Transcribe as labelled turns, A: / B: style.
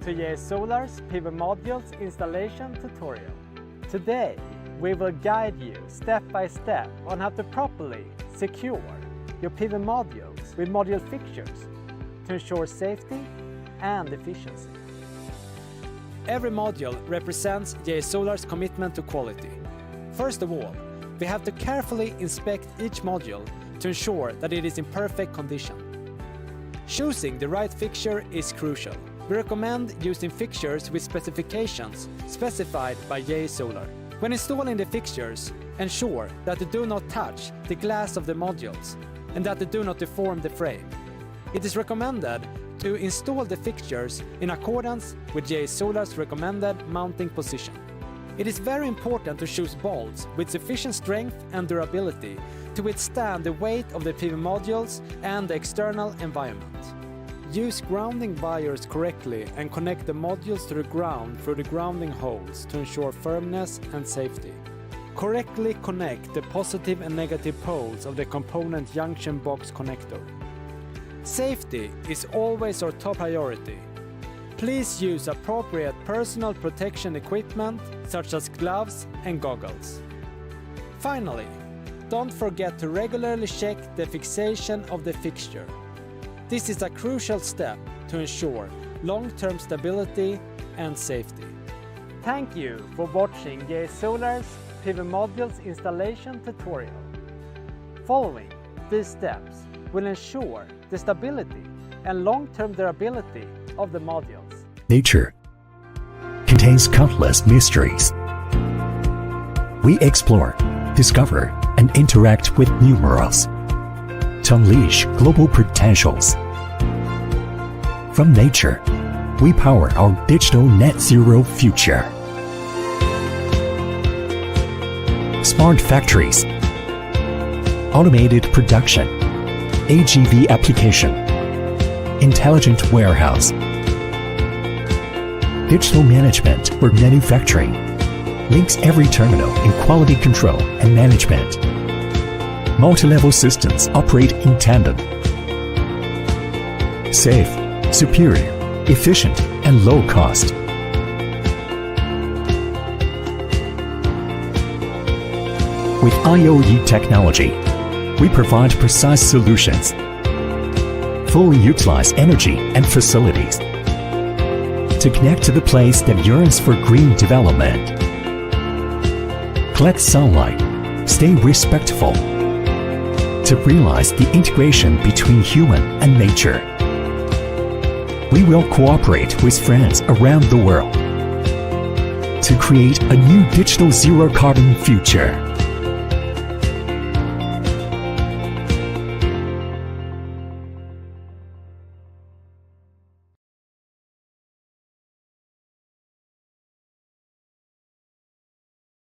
A: to JA Solar's PV modules installation tutorial. Today we will guide you step by step on how to properly secure your PV modules with module fixtures to ensure safety and efficiency. Every module represents JA Solar's commitment to quality. First of all, we have to carefully inspect each module to ensure that it is in perfect condition. Choosing the right fixture is crucial. We recommend using fixtures with specifications specified by JA Solar. When installing the fixtures, ensure that they do not touch the glass of the modules and that they do not deform the frame. It is recommended to install the fixtures in accordance with JA Solar's recommended mounting position. It is very important to choose bolts with sufficient strength and durability to withstand the weight of the PV modules and the external environment. Use grounding wires correctly and connect the modules to the ground through the grounding holes to ensure firmness and safety. Correctly connect the positive and negative poles of the component junction box connector. Safety is always our top priority. Please use appropriate personal protection equipment such as gloves and goggles. Finally, don't forget to regularly check the fixation of the fixture. This is a crucial step to ensure long-term stability and safety. Thank you for watching JA Solar's PV modules installation tutorial. Following these steps will ensure the stability and long-term durability of the modules.
B: Nature contains countless mysteries. We explore, discover, and interact with numerous to unleash global potentials. From nature, we power our digital net zero future. Smart factories, automated production, AGV application, intelligent warehouse, digital management for manufacturing links every terminal in quality control and management. Multi-level systems operate in tandem. Safe, superior, efficient, and low cost. With IoE technology, we provide precise solutions, fully utilize energy and facilities to connect to the place that yearns for green development. Collect sunlight, stay respectful to realize the integration between human and nature. We will cooperate with friends around the world to create a new digital zero-carbon future.